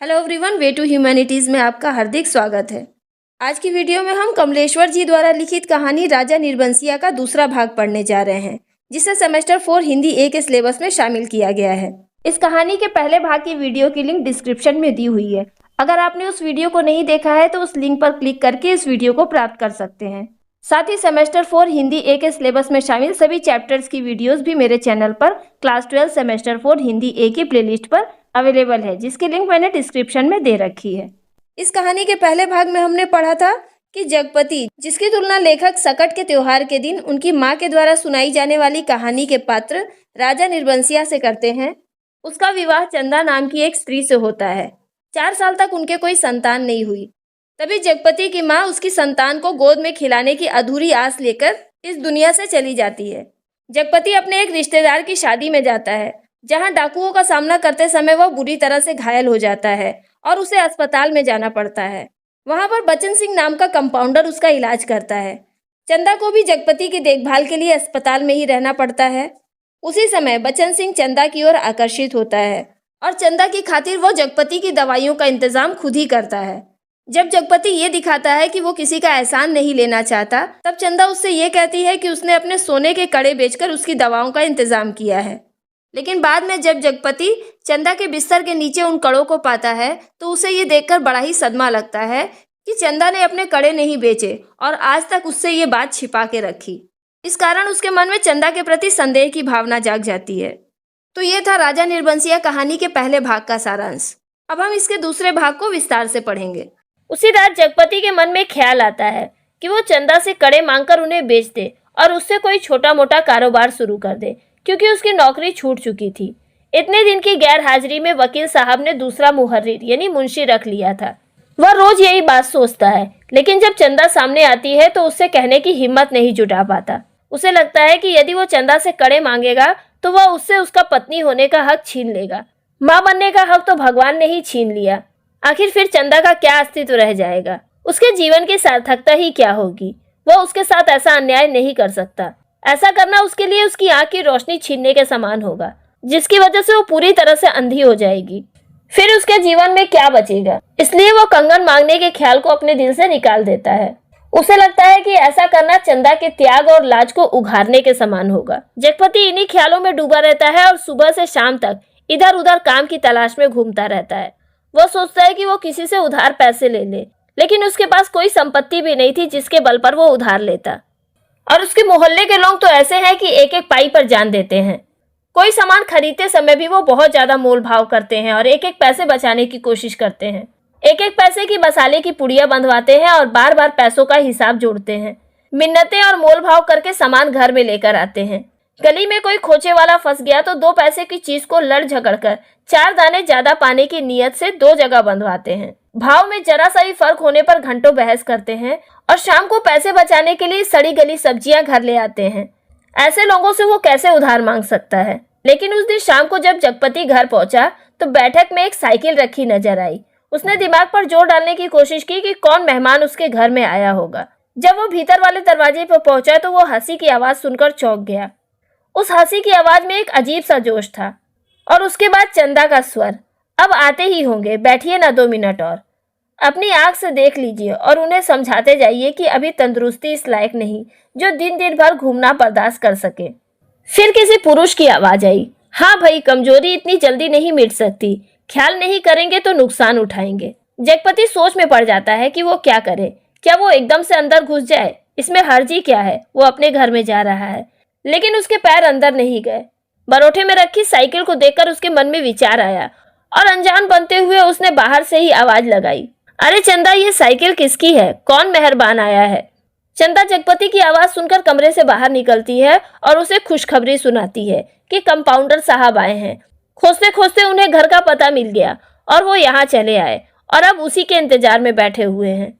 Hello everyone, way to humanities में आपका हार्दिक स्वागत है। आज की वीडियो में हम कमलेश्वर जी द्वारा लिखित कहानी राजा निर्बंसिया का दूसरा भाग पढ़ने जा रहे हैं, जिसे सेमेस्टर 4 हिंदी ए के सिलेबस में शामिल किया गया है। इस कहानी के पहले भाग की वीडियो की लिंक डिस्क्रिप्शन में दी हुई है। अगर आपने उस वीडियो को नहीं देखा है तो उस लिंक पर क्लिक करके इस वीडियो को प्राप्त कर सकते हैं। साथ ही सेमेस्टर 4 हिंदी ए के सिलेबस में शामिल सभी चैप्टर्स की वीडियोस भी मेरे चैनल पर क्लास 12 सेमेस्टर 4 हिंदी ए की प्लेलिस्ट पर अवेलेबल है, जिसकी लिंक मैंने डिस्क्रिप्शन में दे रखी है। इस कहानी के पहले भाग में हमने पढ़ा था कि जगपति, जिसकी तुलना लेखक सकट के त्योहार के दिन उनकी माँ के द्वारा सुनाई जाने वाली कहानी के पात्र राजा निर्बंसिया से करते हैं, उसका विवाह चंदा नाम की एक स्त्री से होता है। 4 साल तक उनके कोई संतान नहीं हुई। तभी जगपति की माँ उसकी संतान को गोद में खिलाने की अधूरी आस लेकर इस दुनिया से चली जाती है। जगपति अपने एक रिश्तेदार की शादी में जाता है, जहां डाकुओं का सामना करते समय वह बुरी तरह से घायल हो जाता है और उसे अस्पताल में जाना पड़ता है। वहां पर बचन सिंह नाम का कंपाउंडर उसका इलाज करता है। चंदा को भी जगपति की देखभाल के लिए अस्पताल में ही रहना पड़ता है। उसी समय बचन सिंह चंदा की ओर आकर्षित होता है और चंदा की खातिर वो जगपति की दवाइयों का इंतजाम खुद ही करता है। जब जगपति ये दिखाता है कि वो किसी का एहसान नहीं लेना चाहता, तब चंदा उससे ये कहती है कि उसने अपने सोने के कड़े बेचकर उसकी दवाओं का इंतजाम किया है। लेकिन बाद में जब जगपति चंदा के बिस्तर के नीचे उन कड़ों को पाता है तो उसे ये देखकर बड़ा ही सदमा लगता है कि चंदा ने अपने कड़े नहीं बेचे और आज तक उससे ये बात छिपा के रखी। इस कारण उसके मन में चंदा के प्रति संदेह की भावना जाग जाती है। तो ये था राजा निर्बंसिया कहानी के पहले भाग का सारांश। अब हम इसके दूसरे भाग को विस्तार से पढ़ेंगे। उसी रात जगपति के मन में ख्याल आता है कि वो चंदा से कड़े मांगकर उन्हें बेच दे और उससे कोई छोटा मोटा कारोबार शुरू कर दे, क्योंकि उसकी नौकरी छूट चुकी थी। इतने दिन की गैर हाजिरी में वकील साहब ने दूसरा मुहर्रिर यानी मुंशी रख लिया था। वह रोज यही बात सोचता है, लेकिन जब चंदा सामने आती है तो उससे कहने की हिम्मत नहीं जुटा पाता। उसे लगता है कि यदि वो चंदा से कड़े मांगेगा तो वह उससे उसका पत्नी होने का हक छीन लेगा। माँ बनने का हक तो भगवान ने ही छीन लिया। आखिर फिर चंदा का क्या अस्तित्व रह जाएगा? उसके जीवन की सार्थकता ही क्या होगी? वह उसके साथ ऐसा अन्याय नहीं कर सकता। ऐसा करना उसके लिए उसकी आंख की रोशनी छीनने के समान होगा, जिसकी वजह से वो पूरी तरह से अंधी हो जाएगी। फिर उसके जीवन में क्या बचेगा? इसलिए वो कंगन मांगने के ख्याल को अपने दिल से निकाल देता है। उसे लगता है कि ऐसा करना चंदा के त्याग और लाज को उघाड़ने के समान होगा। जगपति इन्हीं ख्यालों में डूबा रहता है और सुबह से शाम तक इधर उधर काम की तलाश में घूमता रहता है। वो सोचता है कि वो किसी से उधार पैसे ले ले, लेकिन उसके पास कोई संपत्ति भी नहीं थी जिसके बल पर वो उधार लेता। और उसके मोहल्ले के लोग तो ऐसे हैं कि एक एक पाई पर जान देते हैं। कोई सामान खरीदते समय भी वो बहुत ज्यादा मोल भाव करते हैं और एक एक पैसे बचाने की कोशिश करते हैं। एक एक पैसे की मसाले की पुड़िया बंधवाते हैं और बार बार पैसों का हिसाब जोड़ते हैं। मिन्नतें और मोल भाव करके सामान घर में लेकर आते हैं। गली में कोई खोचे वाला फंस गया तो 2 पैसे की चीज को लड़ झगड़ कर 4 दाने ज्यादा पाने की नियत से 2 जगह बंधवाते हैं। भाव में जरा सा भी फर्क होने पर घंटों बहस करते हैं और शाम को पैसे बचाने के लिए सड़ी गली सब्जियां घर ले आते हैं। ऐसे लोगों से वो कैसे उधार मांग सकता है? लेकिन उस दिन शाम को जब जगपति घर पहुंचा तो बैठक में एक साइकिल रखी नजर आई। उसने दिमाग पर जोर डालने की कोशिश की कि कौन मेहमान उसके घर में आया होगा। जब वो भीतर वाले दरवाजे पर पहुंचा तो वो हंसी की आवाज सुनकर चौंक गया। उस हंसी की आवाज में एक अजीब सा जोश था और उसके बाद चंदा का स्वर, अब आते ही होंगे, बैठिए ना 2 मिनट और। अपनी आंख से देख लीजिए और उन्हें समझाते जाइए कि अभी तंदुरुस्ती इस लायक नहीं जो दिन दिन भर घूमना बर्दाश्त कर सके। फिर किसी पुरुष की आवाज आई, हाँ भाई, कमजोरी इतनी जल्दी नहीं मिट सकती, ख्याल नहीं करेंगे तो नुकसान उठाएंगे। जगपति सोच में पड़ जाता है कि वो क्या करे। क्या वो एकदम से अंदर घुस जाए? इसमें हर्जी क्या है? वो अपने घर में जा रहा है। लेकिन उसके पैर अंदर नहीं गए। बरोठे में रखी साइकिल को देखकर उसके मन में विचार आया और अनजान बनते हुए उसने बाहर से ही आवाज लगाई, अरे चंदा, ये साइकिल किसकी है? कौन मेहरबान आया है? चंदा जगपति की आवाज सुनकर कमरे से बाहर निकलती है और उसे खुशखबरी सुनाती है कि कंपाउंडर साहब आए हैं। खोजते खोजते उन्हें घर का पता मिल गया और वो यहाँ चले आए और अब उसी के इंतजार में बैठे हुए हैं।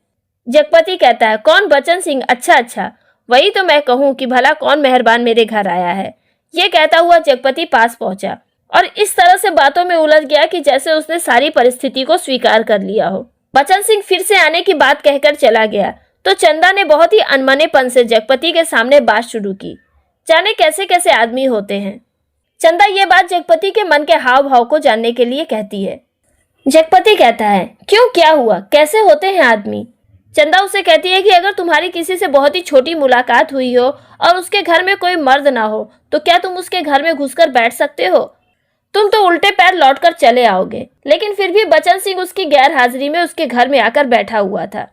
जगपति कहता है, कौन? बचन सिंह? अच्छा, वही तो मैं कहूँ कि भला कौन मेहरबान मेरे घर आया है। ये कहता हुआ जगपति पास पहुंचा और इस तरह से बातों में उलझ गया कि जैसे उसने सारी परिस्थिति को स्वीकार कर लिया हो। बचन सिंह फिर से आने की बात कहकर चला गया तो चंदा ने बहुत ही अनमनेपन से जगपति के सामने बात शुरू की। जाने कैसे कैसे आदमी होते हैं। चंदा ये बात जगपति के मन के हाव भाव को जानने के लिए कहती है। जगपति कहता है, क्यों, क्या हुआ, कैसे होते हैं आदमी? चंदा उसे कहती है कि अगर तुम्हारी किसी से बहुत ही छोटी मुलाकात हुई हो और उसके घर में कोई मर्द ना हो तो क्या तुम उसके घर में घुसकर बैठ सकते हो? तुम तो उल्टे पैर लौटकर चले आओगे। लेकिन फिर भी बचन सिंह उसकी गैर हाजिरी में उसके घर में आकर बैठा हुआ था।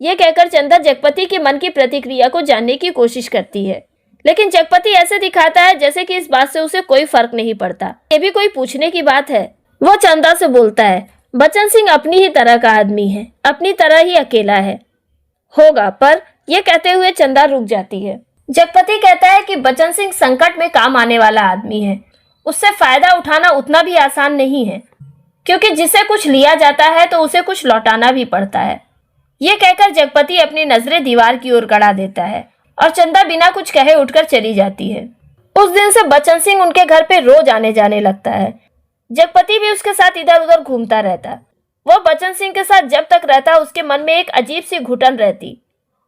यह कहकर चंदा जगपति के मन की प्रतिक्रिया को जानने की कोशिश करती है, लेकिन जगपति ऐसे दिखाता है जैसे कि इस बात से उसे कोई फर्क नहीं पड़ता। ये भी कोई पूछने की बात है? वो चंदा से बोलता है, बचन सिंह अपनी ही तरह का आदमी है, अपनी तरह ही अकेला है होगा। पर यह कहते हुए चंदा रुक जाती है। जगपति कहता है कि बचन सिंह संकट में काम आने वाला आदमी है, उससे फायदा उठाना उतना भी आसान नहीं है, क्योंकि जिसे कुछ लिया जाता है तो उसे कुछ लौटाना भी पड़ता है। यह कहकर जगपति अपनी नजरें दीवार की ओर गड़ा देता है और चंदा बिना कुछ कहे उठकर चली जाती है। उस दिन से बचन सिंह उनके घर पे रोज आने जाने लगता है। जगपति भी उसके साथ इधर उधर घूमता रहता। वह बचन सिंह के साथ जब तक रहता उसके मन में एक अजीब सी घुटन रहती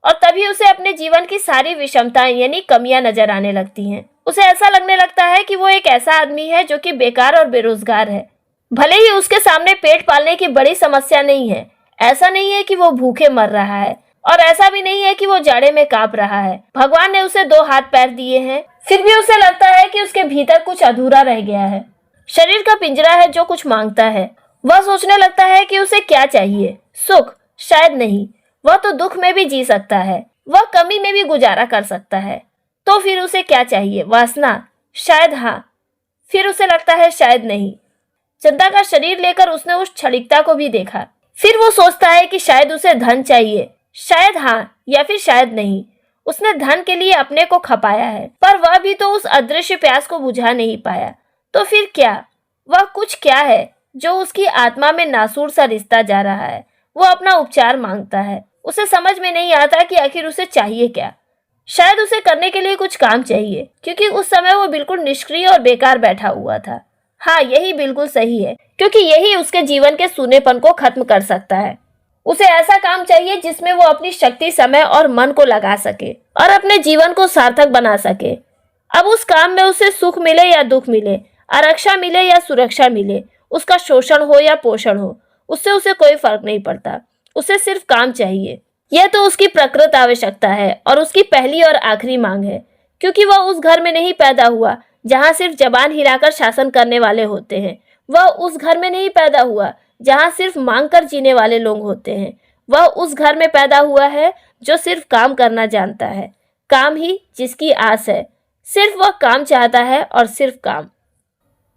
और तभी उसे अपने जीवन की सारी विषमताएं यानी कमियां नजर आने लगती हैं। उसे ऐसा लगने लगता है कि वो एक ऐसा आदमी है जो कि बेकार और बेरोजगार है। भले ही उसके सामने पेट पालने की बड़ी समस्या नहीं है, ऐसा नहीं है कि वो भूखे मर रहा है और ऐसा भी नहीं है कि वो जाड़े में कांप रहा है। भगवान ने उसे 2 हाथ पैर दिए हैं, फिर भी उसे लगता है कि उसके भीतर कुछ अधूरा रह गया है। शरीर का पिंजरा है जो कुछ मांगता है। वह सोचने लगता है कि उसे क्या चाहिए? सुख? शायद नहीं। वह तो दुख में भी जी सकता है, वह कमी में भी गुजारा कर सकता है। तो फिर उसे क्या चाहिए? वासना? शायद हाँ। फिर उसे लगता है शायद नहीं। चंदा का शरीर लेकर उसने उस क्षणिकता को भी देखा। फिर वो सोचता है कि शायद उसे धन चाहिए, शायद हाँ या फिर शायद नहीं। उसने धन के लिए अपने को खपाया है, पर वह भी तो उस अदृश्य प्यास को बुझा नहीं पाया। तो फिर क्या? वह कुछ क्या है जो उसकी आत्मा में नासूर सा रिश्ता जा रहा है? वो अपना उपचार मांगता है। उसे समझ में नहीं आता कि आखिर उसे चाहिए क्या। शायद उसे करने के लिए कुछ काम चाहिए, क्योंकि उस समय वो बिल्कुल निष्क्रिय और बेकार बैठा हुआ था। हाँ, यही बिल्कुल सही है, क्योंकि यही उसके जीवन के सूनेपन को खत्म कर सकता है। उसे ऐसा काम चाहिए जिसमें वो अपनी शक्ति, समय और मन को लगा सके और अपने जीवन को सार्थक बना सके। अब उस काम में उसे सुख मिले या दुख मिले, आरक्षा मिले या सुरक्षा मिले, उसका शोषण हो या पोषण हो, उससे उसे कोई फर्क नहीं पड़ता। उसे सिर्फ काम चाहिए। यह तो उसकी प्रकृत आवश्यकता है और उसकी पहली और आखिरी मांग है, क्योंकि वह उस घर में नहीं पैदा हुआ जहां सिर्फ जबान हिलाकर शासन करने वाले होते हैं। वह उस घर में नहीं पैदा हुआ जहां सिर्फ मांग कर जीने वाले लोग होते हैं। वह उस घर में पैदा हुआ है जो सिर्फ काम करना जानता है, काम ही जिसकी आस है। सिर्फ वह काम चाहता है और सिर्फ काम।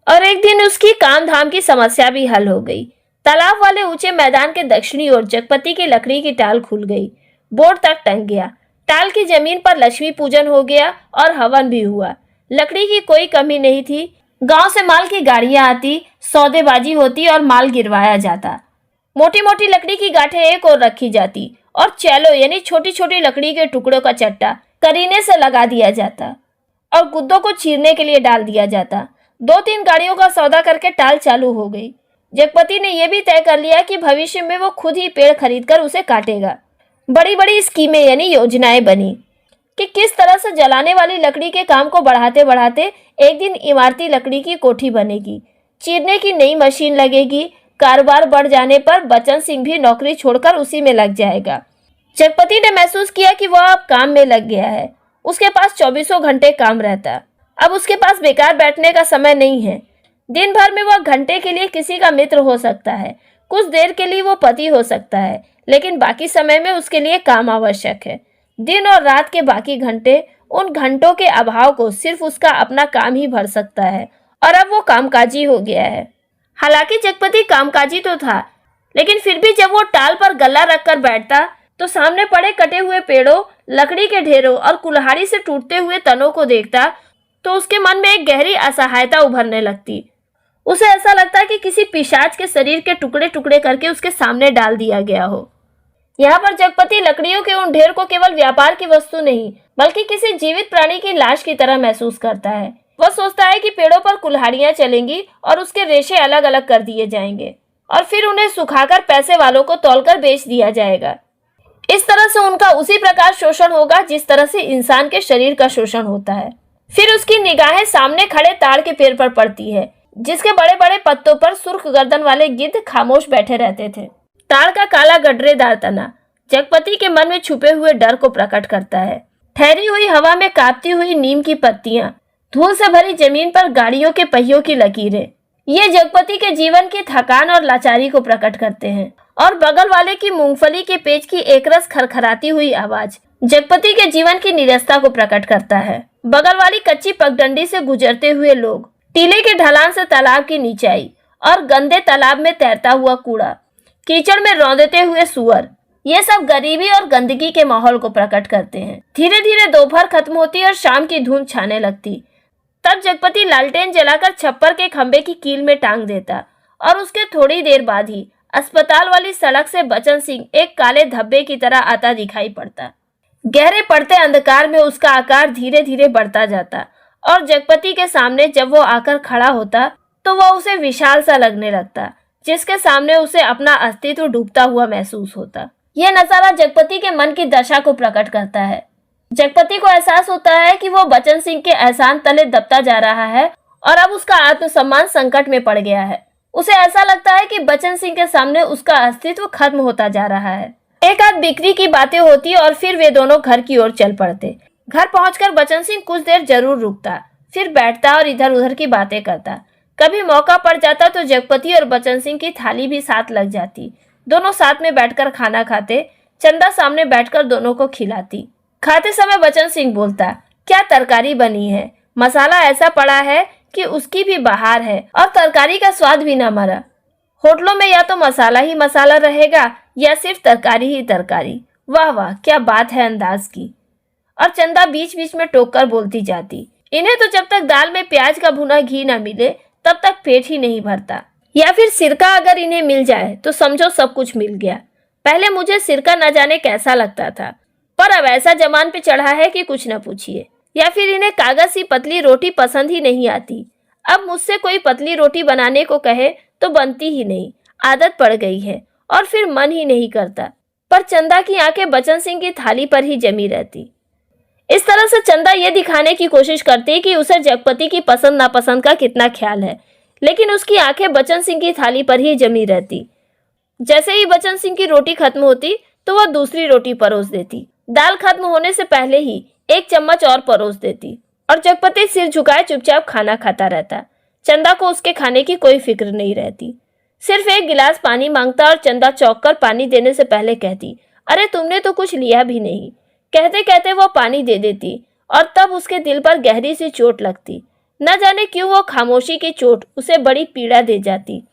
और एक दिन उसकी काम धाम की समस्या भी हल हो गई। तालाब वाले ऊंचे मैदान के दक्षिणी ओर जगपति की लकड़ी की टाल खुल गई। बोर्ड तक टंग गया। टाल की जमीन पर लक्ष्मी पूजन हो गया और हवन भी हुआ। लकड़ी की कोई कमी नहीं थी। गांव से माल की गाड़ियां आती, सौदेबाजी होती और माल गिरवाया जाता। मोटी मोटी लकड़ी की गांठें एक ओर रखी जाती और चैलो यानी छोटी छोटी लकड़ी के टुकड़ों का चट्टा करीने से लगा दिया जाता और गुद्दों को चीरने के लिए डाल दिया जाता। 2-3 गाड़ियों का सौदा करके टाल चालू हो गई। जगपति ने यह भी तय कर लिया कि भविष्य में वो खुद ही पेड़ खरीदकर उसे काटेगा। बड़ी बड़ी स्कीमें यानी योजनाएं बनी कि किस तरह से जलाने वाली लकड़ी के काम को बढ़ाते बढ़ाते एक दिन इमारती लकड़ी की कोठी बनेगी, चीरने की नई मशीन लगेगी। कारोबार बढ़ जाने पर बचन सिंह भी नौकरी छोड़कर उसी में लग जाएगा। जगपति ने महसूस किया कि वह अब काम में लग गया है। उसके पास 24 घंटे काम रहता। अब उसके पास बेकार बैठने का समय नहीं है। दिन भर में वह घंटे के लिए किसी का मित्र हो सकता है, कुछ देर के लिए वो पति हो सकता है, लेकिन बाकी समय में उसके लिए काम आवश्यक है। दिन और रात के बाकी घंटे, उन घंटों के अभाव को सिर्फ उसका अपना काम ही भर सकता है और अब वो कामकाजी हो गया है। हालांकि जगपति कामकाजी तो था, लेकिन फिर भी जब वो टाल पर गला रखकर बैठता तो सामने पड़े कटे हुए पेड़ों, लकड़ी के ढेरों और कुल्हाड़ी से टूटते हुए तनों को देखता तो उसके मन में एक गहरी असहायता उभरने लगती। उसे ऐसा लगता कि किसी पिशाच के शरीर के टुकड़े टुकड़े करके उसके सामने डाल दिया गया हो। यहाँ पर जगपति लकड़ियों के उन ढेर को केवल व्यापार की वस्तु नहीं, बल्कि किसी जीवित प्राणी की लाश की तरह महसूस करता है। वह सोचता है कि पेड़ों पर कुल्हाड़ियां चलेंगी और उसके रेशे अलग अलग कर दिए जाएंगे और फिर उन्हें सुखाकर पैसे वालों को तौलकर बेच दिया जाएगा। इस तरह से उनका उसी प्रकार शोषण होगा जिस तरह से इंसान के शरीर का शोषण होता है। फिर उसकी निगाहें सामने खड़े ताड़ के पेड़ पर पड़ती है। जिसके बड़े बड़े पत्तों पर सुर्ख गर्दन वाले गिद्ध खामोश बैठे रहते थे। ताड़ का काला गडरेदार तना जगपति के मन में छुपे हुए डर को प्रकट करता है। ठहरी हुई हवा में कांपती हुई नीम की पत्तियां, धूल से भरी जमीन पर गाड़ियों के पहियों की लकीरें, ये जगपति के जीवन की थकान और लाचारी को प्रकट करते हैं। और बगल वाले की मूंगफली के पेच की एकरस खरखराती हुई आवाज जगपति के जीवन की नीरसता को प्रकट करता है। बगल वाली कच्ची पगडंडी से गुजरते हुए लोग, टीले के ढलान से तालाब की नीचाई और गंदे तालाब में तैरता हुआ कूड़ा, कीचड़ में रौंदते हुए सुअर, ये सब गरीबी और गंदगी के माहौल को प्रकट करते हैं। धीरे धीरे दोपहर खत्म होती और शाम की धुंध छाने लगती। तब जगपति लालटेन जलाकर छप्पर के खंबे की कील में टांग देता और उसके थोड़ी देर बाद ही अस्पताल वाली सड़क से बचन सिंह एक काले धब्बे की तरह आता दिखाई पड़ता। गहरे पड़ते अंधकार में उसका आकार धीरे धीरे बढ़ता जाता और जगपति के सामने जब वो आकर खड़ा होता तो वह उसे विशाल सा लगने लगता, जिसके सामने उसे अपना अस्तित्व डूबता हुआ महसूस होता। यह नजारा जगपति के मन की दशा को प्रकट करता है। जगपति को एहसास होता है कि वो बचन सिंह के एहसान तले दबता जा रहा है और अब उसका आत्मसम्मान संकट में पड़ गया है। उसे ऐसा लगता है कि बचन सिंह के सामने उसका अस्तित्व खत्म होता जा रहा है। एक आध बिक्री की बातें होती और फिर वे दोनों घर की ओर चल पड़ते। घर पहुंचकर बचन सिंह कुछ देर जरूर रुकता, फिर बैठता और इधर उधर की बातें करता। कभी मौका पड़ जाता तो जगपति और बचन सिंह की थाली भी साथ लग जाती। दोनों साथ में बैठकर खाना खाते। चंदा सामने बैठकर दोनों को खिलाती। खाते समय बचन सिंह बोलता, क्या तरकारी बनी है, मसाला ऐसा पड़ा है कि उसकी भी बहार है और तरकारी का स्वाद भी ना मरा। होटलों में या तो मसाला ही मसाला रहेगा या सिर्फ तरकारी ही तरकारी। वाह वाह, क्या बात है अंदाज की। और चंदा बीच बीच में टोक कर बोलती जाती, इन्हें तो जब तक दाल में प्याज का भुना घी ना मिले तब तक पेट ही नहीं भरता, या फिर सिरका अगर इन्हें मिल जाए तो समझो सब कुछ मिल गया। पहले मुझे सिरका न जाने कैसा लगता था, पर अब ऐसा जमान पे चढ़ा है कि कुछ न पूछिए। या फिर इन्हें कागज सी पतली रोटी पसंद ही नहीं आती। अब मुझसे कोई पतली रोटी बनाने को कहे तो बनती ही नहीं, आदत पड़ गई है और फिर मन ही नहीं करता। पर चंदा की आंखें बचन सिंह की थाली पर ही जमी रहती। इस तरह से चंदा ये दिखाने की कोशिश करती कि उसे जगपति की पसंद नापसंद का कितना ख्याल है, लेकिन उसकी आंखें बचन सिंह की थाली पर ही जमी रहती। जैसे ही बचन सिंह की रोटी खत्म होती तो वह दूसरी रोटी परोस देती। दाल खत्म होने से पहले ही एक चम्मच और परोस देती और जगपति सिर झुकाए चुपचाप खाना खाता रहता। चंदा को उसके खाने की कोई फिक्र नहीं रहती। सिर्फ एक गिलास पानी मांगता और चंदा चौंक कर पानी देने से पहले कहती, अरे तुमने तो कुछ लिया भी नहीं। कहते कहते वो पानी दे देती और तब उसके दिल पर गहरी सी चोट लगती। न जाने क्यों वो खामोशी की चोट उसे बड़ी पीड़ा दे जाती,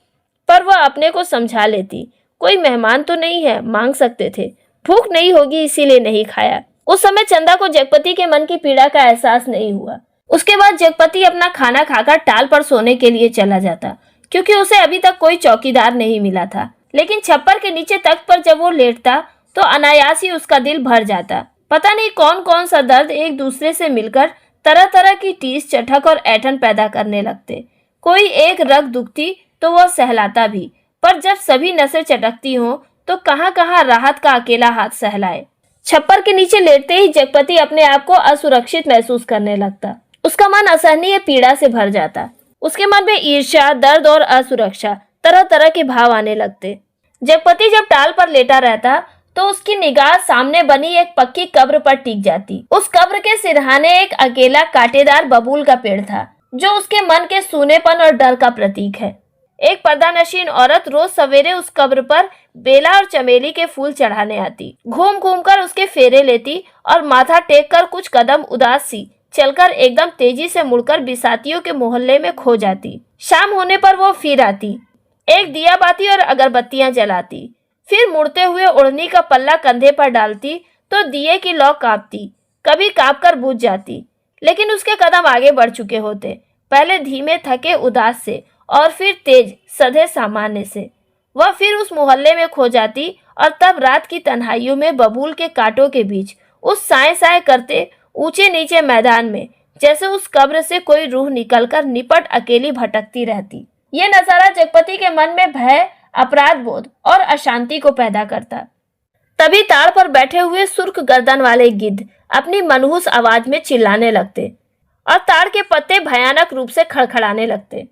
पर वह अपने को समझा लेती, कोई मेहमान तो नहीं है, मांग सकते थे, भूख नहीं होगी इसीलिए नहीं खाया। उस समय चंदा को जगपति के मन की पीड़ा का एहसास नहीं हुआ। उसके बाद जगपति अपना खाना खाकर टाल पर सोने के लिए चला जाता, क्योंकि उसे अभी तक कोई चौकीदार नहीं मिला था। लेकिन छप्पर के नीचे तख्त पर जब वो लेटता तो अनायास ही उसका दिल भर जाता। पता नहीं कौन कौन सा दर्द एक दूसरे से मिलकर तरह तरह की टीस, चटक और ऐठन पैदा करने लगते। कोई एक रग दुखती तो वह सहलाता भी, पर जब सभी नसें चटकती हों तो कहाँ कहाँ राहत का अकेला हाथ सहलाए। छप्पर के नीचे लेटते ही जगपति अपने आप को असुरक्षित महसूस करने लगता। उसका मन असहनीय पीड़ा से भर जाता। उसके मन में ईर्ष्या, दर्द और असुरक्षा तरह तरह के भाव आने लगते। जगपति जब टाल पर लेटा रहता तो उसकी निगाह सामने बनी एक पक्की कब्र पर टिक जाती। उस कब्र के सिरहाने एक अकेला कांटेदार बबूल का पेड़ था, जो उसके मन के सूनेपन और डर का प्रतीक है। एक पर्दानशीन औरत रोज सवेरे उस कब्र पर बेला और चमेली के फूल चढ़ाने आती। घूम घूम कर उसके फेरे लेती और माथा टेक कर कुछ कदम उदास सी चलकर एकदम तेजी से मुड़कर बिसातियों के मोहल्ले में खो जाती। शाम होने पर वो फिर आती, एक दिया बाती और अगरबत्तियां जलाती, फिर मुड़ते हुए ओढ़नी का पल्ला कंधे पर डालती तो दिए की लौ कांपती, कभी कांप कर बुझ जाती। लेकिन उसके कदम आगे बढ़ चुके होते, पहले धीमे थके उदास से और फिर तेज सधे सामान्य से। वह फिर उस मोहल्ले में खो जाती और तब रात की तन्हाइयों में बबूल के कांटों के बीच उस साए साए करते ऊंचे नीचे मैदान में जैसे उस कब्र से कोई रूह निकलकर निपट अकेली भटकती रहती। ये नजारा जगपति के मन में भय, अपराध बोध और अशांति को पैदा करता। तभी ताड़ पर बैठे हुए सुर्ख गर्दन वाले गिद्ध अपनी मनहूस आवाज में चिल्लाने लगते और ताड़ के पत्ते भयानक रूप से खड़खड़ाने लगते।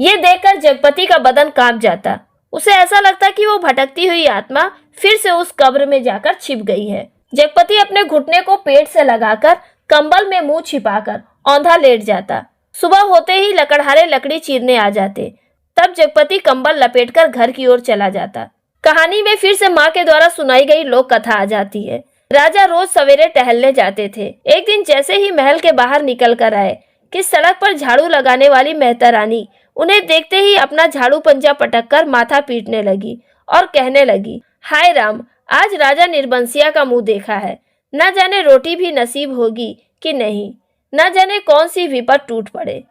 ये देखकर जगपति का बदन कांप जाता। उसे ऐसा लगता कि वो भटकती हुई आत्मा फिर से उस कब्र में जाकर छिप गई है। जगपति अपने घुटने को पेट से लगाकर कंबल में मुंह छिपाकर औंधा लेट जाता। सुबह होते ही लकड़हारे लकड़ी चीरने आ जाते। तब जगपति कंबल लपेटकर घर की ओर चला जाता। कहानी में फिर से माँ के द्वारा सुनाई गई लोक कथा आ जाती है। राजा रोज सवेरे टहलने जाते थे। एक दिन जैसे ही महल के बाहर निकल कर आए कि सड़क पर झाड़ू लगाने वाली मेहता रानी उन्हें देखते ही अपना झाड़ू पंजा पटककर माथा पीटने लगी और कहने लगी, हाय राम, आज राजा निर्बंसिया का मुंह देखा है। न जाने रोटी भी नसीब होगी कि नहीं, न जाने कौन सी विपद टूट पड़े।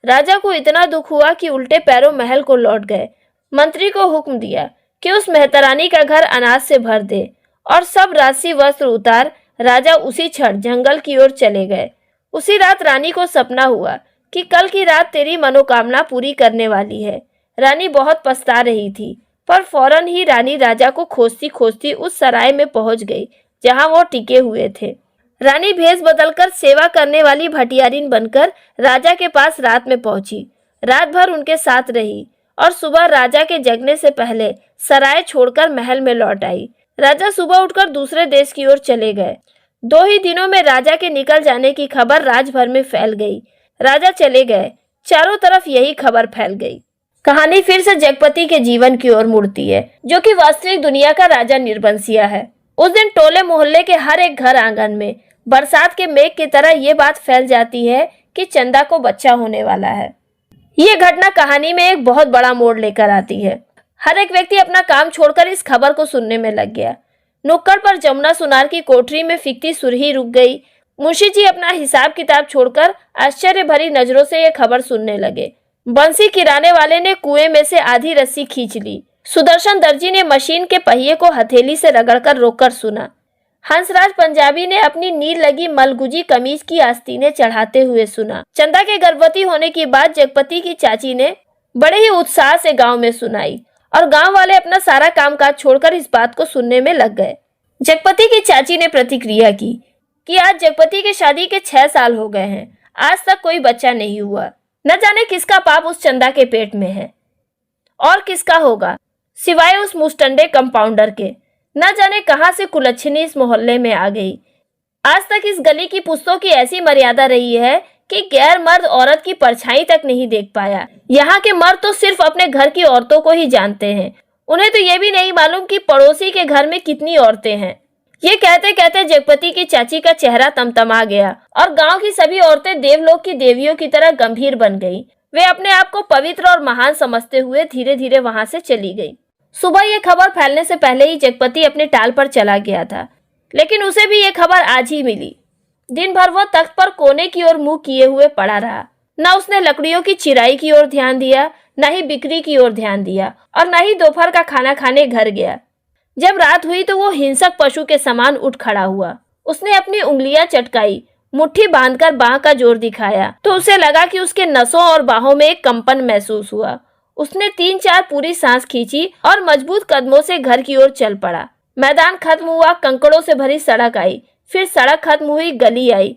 राजा को इतना दुख हुआ कि उल्टे पैरों महल को लौट गए। मंत्री को हुक्म दिया कि उस मेहतरानी का घर अनाज से भर दे और सब राशि वस्त्र उतार राजा उसी क्षण जंगल की ओर चले गए। उसी रात रानी को सपना हुआ कि कल की रात तेरी मनोकामना पूरी करने वाली है। रानी बहुत पछता रही थी, पर फौरन ही रानी राजा को खोजती खोजती उस सराय में पहुंच गई जहां वो टिके हुए थे। रानी भेष बदलकर सेवा करने वाली भटियारिन बनकर राजा के पास रात में पहुंची। रात भर उनके साथ रही और सुबह राजा के जगने से पहले सराय छोड़कर महल में लौट आई। राजा सुबह उठकर दूसरे देश की ओर चले गए। 2 ही दिनों में राजा के निकल जाने की खबर राजभर में फैल गई। राजा चले गए, चारों तरफ यही खबर फैल गई। कहानी फिर से जगपति के जीवन की ओर मुड़ती है, जो कि वास्तविक दुनिया का राजा निर्बंसिया है। उस दिन टोले मोहल्ले के हर एक घर आंगन में बरसात के मेघ की तरह ये बात फैल जाती है कि चंदा को बच्चा होने वाला है। ये घटना कहानी में एक बहुत बड़ा मोड़ लेकर आती है। हर एक व्यक्ति अपना काम छोड़कर इस खबर को सुनने में लग गया। नुक्कड़ पर जमुना सुनार की कोठरी में फिकती सुरही रुक गई। मुंशी जी अपना हिसाब किताब छोड़कर आश्चर्य भरी नजरों से यह खबर सुनने लगे। बंसी किराने वाले ने कुएं में से आधी रस्सी खींच ली। सुदर्शन दर्जी ने मशीन के पहिए को हथेली से रगड़कर रोककर सुना। हंसराज पंजाबी ने अपनी नील लगी मलगुजी कमीज की आस्तीनें चढ़ाते हुए सुना। चंदा के गर्भवती होने की बात जगपति की चाची ने बड़े ही उत्साह से गांव में सुनाई और गांव वाले अपना सारा कामकाज छोड़कर इस बात को सुनने में लग गए। जगपति की चाची ने प्रतिक्रिया की कि आज जगपति के शादी के 6 साल हो गए हैं, आज तक कोई बच्चा नहीं हुआ। न जाने किसका पाप उस चंदा के पेट में है और किसका होगा, सिवाय उस मुस्टंडे कंपाउंडर के। न जाने कहां से कुलच्छनी इस मोहल्ले में आ गई। आज तक इस गली की पुस्तों की ऐसी मर्यादा रही है कि गैर मर्द औरत की परछाई तक नहीं देख पाया। यहाँ के मर्द तो सिर्फ अपने घर की औरतों को ही जानते हैं। उन्हें तो ये भी नहीं मालूम कि पड़ोसी के घर में कितनी औरतें हैं। ये कहते कहते जगपति की चाची का चेहरा तमतमा गया और गांव की सभी औरतें देवलोक की देवियों की तरह गंभीर बन गईं। वे अपने आप को पवित्र और महान समझते हुए धीरे धीरे वहां से चली गई। सुबह ये खबर फैलने से पहले ही जगपति अपने टाल पर चला गया था, लेकिन उसे भी ये खबर आज ही मिली। दिन भर वह तख्त पर कोने की ओर मुंह किए हुए पड़ा रहा। न उसने लकड़ियों की चिराई की ओर ध्यान दिया, न ही बिक्री की ओर ध्यान दिया और न ही दोपहर का खाना खाने घर गया। जब रात हुई तो वो हिंसक पशु के समान उठ खड़ा हुआ। उसने अपनी उंगलियां चटकाई, मुट्ठी बांधकर बाह का जोर दिखाया तो उसे लगा कि उसके नसों और बाहों में एक कंपन महसूस हुआ। उसने 3-4 पूरी सांस खींची और मजबूत कदमों से घर की ओर चल पड़ा। मैदान खत्म हुआ, कंकड़ों से भरी सड़क आई, फिर सड़क खत्म हुई, गली आई।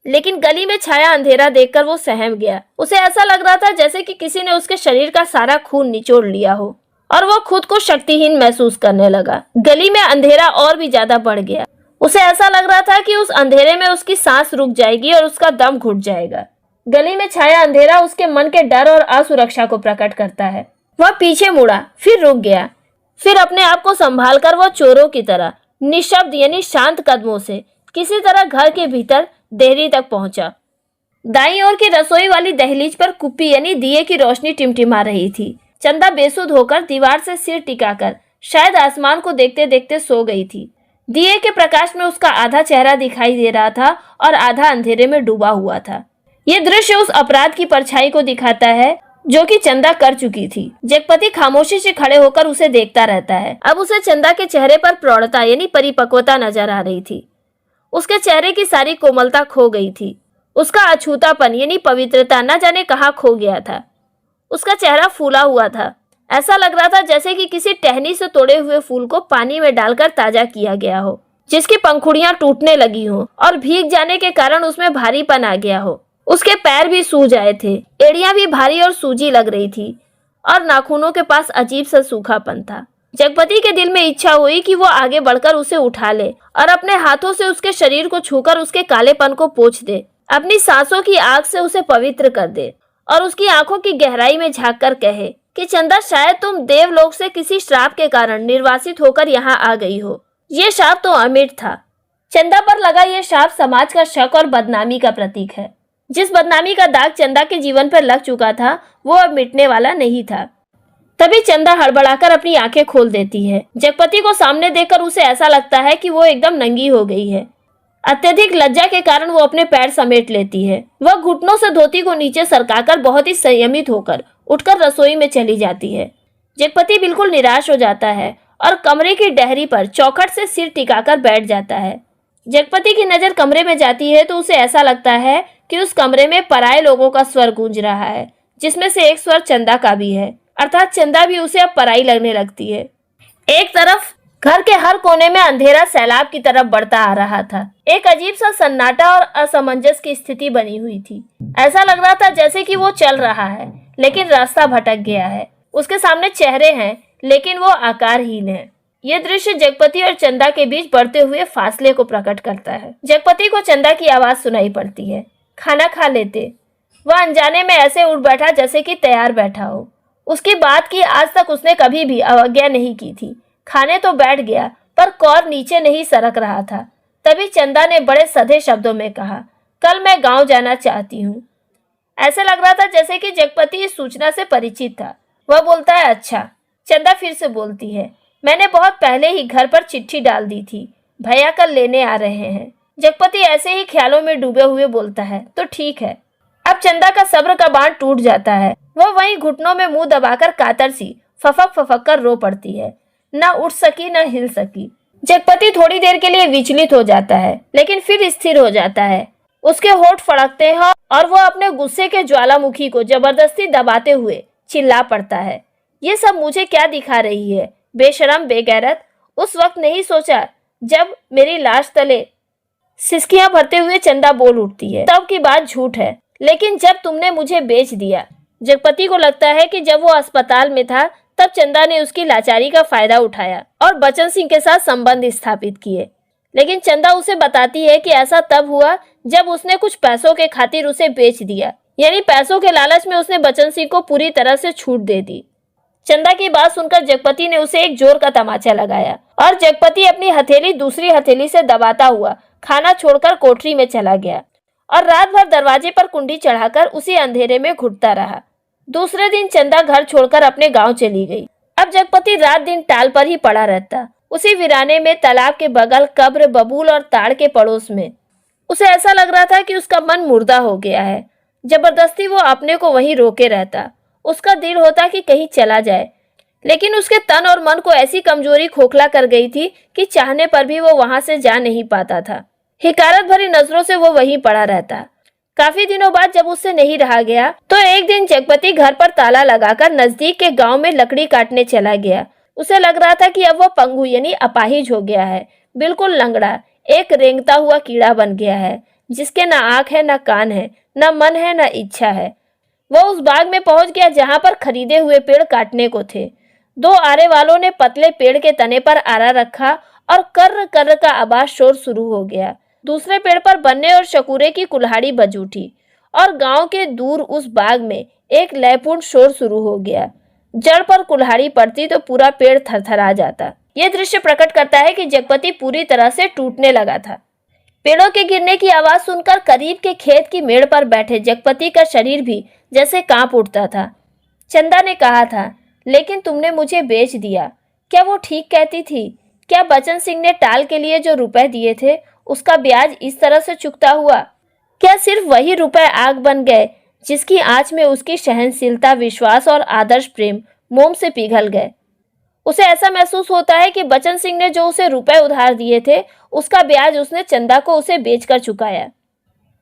लेकिन गली में छाया अंधेरा देखकर वो सहम गया। उसे ऐसा लग रहा था जैसे कि किसी ने उसके शरीर का सारा खून निचोड़ लिया हो और वो खुद को शक्तिहीन महसूस करने लगा। गली में अंधेरा और भी ज्यादा बढ़ गया। उसे ऐसा लग रहा था कि उस अंधेरे में उसकी सांस रुक जाएगी और उसका दम घुट जाएगा। गली में छाया अंधेरा उसके मन के डर और असुरक्षा को प्रकट करता है। वह पीछे मुड़ा, फिर रुक गया, फिर अपने आप को संभालकर वह चोरों की तरह निशब्द यानी शांत कदमों से किसी तरह घर के भीतर देहरी तक पहुंचा। दाईं ओर की रसोई वाली दहलीज पर कुप्पी यानी दिए की रोशनी टिमटिमा रही थी। चंदा बेसुध होकर दीवार से सिर टिकाकर शायद आसमान को देखते देखते सो गई थी। दिए के प्रकाश में उसका आधा चेहरा दिखाई दे रहा था और आधा अंधेरे में डूबा हुआ था। ये दृश्य उस अपराध की परछाई को दिखाता है जो कि चंदा कर चुकी थी। जगपति खामोशी से खड़े होकर उसे देखता रहता है। अब उसे चंदा के चेहरे पर प्रौढ़ता यानी परिपक्वता नजर आ रही थी। उसके चेहरे की सारी कोमलता खो गई थी। उसका अछूतापन यानी पवित्रता न जाने कहाँ खो गया था। उसका चेहरा फूला हुआ था। ऐसा लग रहा था जैसे कि किसी टहनी से तोड़े हुए फूल को पानी में डालकर ताजा किया गया हो, जिसकी पंखुड़ियां टूटने लगी हो और भीग जाने के कारण उसमें भारीपन आ गया हो। उसके पैर भी सूज आए थे, एड़ियां भी भारी और सूजी लग रही थी। और नाखूनों के पास अजीब सा सूखापन था। जगपति के दिल में इच्छा हुई कि वो आगे बढ़कर उसे उठा ले और अपने हाथों से उसके शरीर को छूकर उसके कालेपन को पोंछ दे, अपनी सांसों की आग से उसे पवित्र कर दे और उसकी आंखों की गहराई में झांककर कहे कि चंदा, शायद तुम देवलोक से किसी श्राप के कारण निर्वासित होकर यहाँ आ गई हो। ये शाप तो अमिट था। चंदा पर लगा ये शाप समाज का शक और बदनामी का प्रतीक है। जिस बदनामी का दाग चंदा के जीवन पर लग चुका था वो अब मिटने वाला नहीं था। तभी चंदा हड़बड़ाकर अपनी आंखें खोल देती है। जगपति को सामने देखकर उसे ऐसा लगता है कि वो एकदम नंगी हो गई है। अत्यधिक लज्जा के कारण वो अपने पैर समेट लेती है। वह घुटनों से धोती को नीचे सरकाकर बहुत ही संयमित होकर उठकर रसोई में चली जाती है। जगपति बिल्कुल निराश हो जाता है और कमरे की डहरी पर चौखट से सिर टिकाकर बैठ जाता है। जगपति की नजर कमरे में जाती है तो उसे ऐसा लगता है कि उस कमरे में पराये लोगों का स्वर गूंज रहा है, जिसमें से एक स्वर चंदा का भी है, अर्थात चंदा भी उसे अब पराई लगने लगती है। एक तरफ घर के हर कोने में अंधेरा सैलाब की तरफ बढ़ता आ रहा था। एक अजीब सा सन्नाटा और असमंजस की स्थिति बनी हुई थी। ऐसा लग रहा था जैसे कि वो चल रहा है लेकिन रास्ता भटक गया है। उसके सामने चेहरे हैं लेकिन वो आकारहीन है। ये दृश्य जगपति और चंदा के बीच बढ़ते हुए फासले को प्रकट करता है। जगपति को चंदा की आवाज सुनाई पड़ती है, खाना खा लेते। वह अनजाने में ऐसे उठ बैठा जैसे कि तैयार बैठा हो। उसकी बात की आज तक उसने कभी भी अवज्ञा नहीं की थी। खाने तो बैठ गया पर कौर नीचे नहीं सरक रहा था। तभी चंदा ने बड़े सधे शब्दों में कहा, कल मैं गांव जाना चाहती हूँ। ऐसे लग रहा था जैसे कि जगपति इस सूचना से परिचित था। वह बोलता है, अच्छा। चंदा फिर से बोलती है, मैंने बहुत पहले ही घर पर चिट्ठी डाल दी थी, भैया कल लेने आ रहे हैं। जगपति ऐसे ही ख्यालों में डूबे हुए बोलता है, तो ठीक है। अब चंदा का सब्र का बांध टूट जाता है। वह वहीं घुटनों में मुंह दबाकर कातर सी फफक फफक कर रो पड़ती है। न उठ सकी न हिल सकी। जगपति थोड़ी देर के लिए विचलित हो जाता है लेकिन फिर स्थिर हो जाता है। उसके होंठ फड़कते हैं और वह अपने गुस्से के ज्वालामुखी को जबरदस्ती दबाते हुए चिल्ला पड़ता है, ये सब मुझे क्या दिखा रही है, बेशरम बेगैरत। उस वक्त नहीं सोचा जब मेरी लाश तले सिसकियां भरते हुए चंदा बोल उठती है, तब की बात झूठ है, लेकिन जब तुमने मुझे बेच दिया। जगपति को लगता है कि जब वो अस्पताल में था तब चंदा ने उसकी लाचारी का फायदा उठाया और बचन सिंह के साथ संबंध स्थापित किए। लेकिन चंदा उसे बताती है कि ऐसा तब हुआ जब उसने कुछ पैसों के खातिर उसे बेच दिया, यानी पैसों के लालच में उसने बचन सिंह को पूरी तरह से छूट दे दी। चंदा की बात सुनकर जगपति ने उसे एक जोर का तमाचा लगाया और जगपति अपनी हथेली दूसरी हथेली से दबाता हुआ खाना छोड़कर कोठरी में चला गया और रात भर दरवाजे पर कुंडी चढ़ाकर उसी अंधेरे में घुटता रहा। दूसरे दिन चंदा घर छोड़कर अपने गांव चली गई। अब जगपति रात दिन टाल पर ही पड़ा रहता, उसी वीराने में, तालाब के बगल, कब्र, बबूल और ताड़ के पड़ोस में। उसे ऐसा लग रहा था कि उसका मन मुर्दा हो गया है। जबरदस्ती वो अपने को वहीं रोके रहता। उसका दिल होता कि कहीं चला जाए, लेकिन उसके तन और मन को ऐसी कमजोरी खोखला कर गई थी कि चाहने पर भी वो वहां से जा नहीं पाता था। हिकारत भरी नजरों से वो वहीं पड़ा रहता। काफी दिनों बाद जब उससे नहीं रहा गया तो एक दिन जगपति घर पर ताला लगाकर नजदीक के गांव में लकड़ी काटने चला गया। उसे लग रहा था कि अब वह पंगु यानी अपाहिज हो गया है, बिल्कुल लंगड़ा, एक रेंगता हुआ कीड़ा बन गया है, जिसके न आंख है, न कान है, न मन है, न इच्छा है। वह उस बाग में पहुंच गया जहां पर खरीदे हुए पेड़ काटने को थे। दो आरे वालों ने पतले पेड़ के तने पर आरा रखा और कर्र कर्र का आवाज शोर शुरू हो गया। दूसरे पेड़ पर बन्ने और शकूरे की कुल्हाड़ी बज उठी और गांव के दूर उस बाग में एक लयपूर्ण शोर शुरू हो गया। जड़ पर कुल्हाड़ी पड़ती तो पूरा पेड़ थरथरा जाता। यह दृश्य प्रकट करता है कि जगपति पूरी तरह से टूटने लगा था। पेड़ों के गिरने की आवाज सुनकर करीब के खेत की मेड़ पर बैठे जगपति का शरीर भी जैसे कांप उठता था। चंदा ने कहा था, लेकिन तुमने मुझे बेच दिया। क्या वो ठीक कहती थी? क्या बचन सिंह ने टाल के लिए जो रुपए दिए थे उसका ब्याज इस तरह से चुकता हुआ? क्या सिर्फ वही रुपए आग बन गए जिसकी आंच में उसकी सहनशीलता, विश्वास और आदर्श प्रेम मोम से पिघल गए? उसे ऐसा महसूस होता है कि बचन सिंह ने जो उसे रुपए उधार दिए थे उसका ब्याज उसने चंदा को उसे बेचकर चुकाया।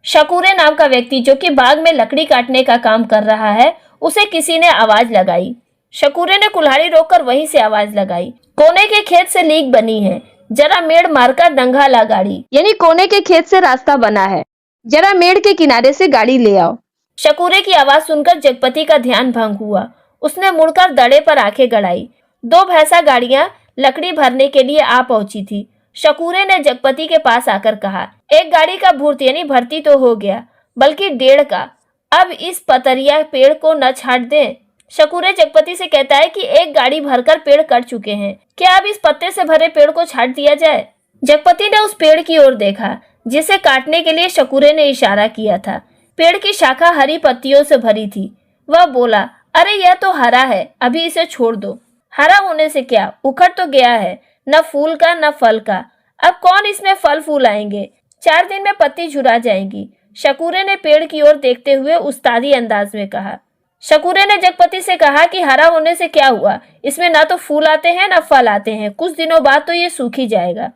शकूरे नाम का व्यक्ति जो कि बाग में लकड़ी काटने का काम कर रहा है, उसे किसी ने आवाज लगाई। शकूरे ने कुल्हाड़ी रोककर वहीं से आवाज लगाई, कोने के खेत से लीक बनी है, जरा मेड़ मारकर डंगा ला गाड़ी। यानी कोने के खेत से रास्ता बना है, जरा मेड़ के किनारे से गाड़ी ले आओ। शकूरे की आवाज सुनकर जगपति का ध्यान भंग हुआ। उसने मुड़कर दड़े पर आंखें गड़ाई। 2 भैंसा गाड़ियां लकड़ी भरने के लिए आ पहुंची थी। शकूरे ने जगपति के पास आकर कहा, एक गाड़ी का भूर्त यानी भर्ती तो हो गया, बल्कि 1.5 का। अब इस पतरिया पेड़ को न छाट दें। शकूरे जगपति से कहता है कि एक गाड़ी भरकर पेड़ कट चुके हैं, क्या अब इस पत्ते से भरे पेड़ को छाट दिया जाए? जगपति ने उस पेड़ की ओर देखा जिसे काटने के लिए शकूरे ने इशारा किया था। पेड़ की शाखा हरी पत्तियों से भरी थी। वह बोला, अरे यह तो हरा है, अभी इसे छोड़ दो। हरा होने से क्या, उखड़ तो गया है, न फूल का न फल का। अब कौन इसमें फल फूल आएंगे? 4 दिन में पत्ती झुरा जाएंगी। शकूरे ने पेड़ की ओर देखते हुए उस्तादी अंदाज में कहा। शकूरे ने जगपति से कहा कि हरा होने से क्या हुआ, इसमें ना तो फूल आते हैं ना फल आते हैं, कुछ दिनों बाद तो ये सूख ही जाएगा।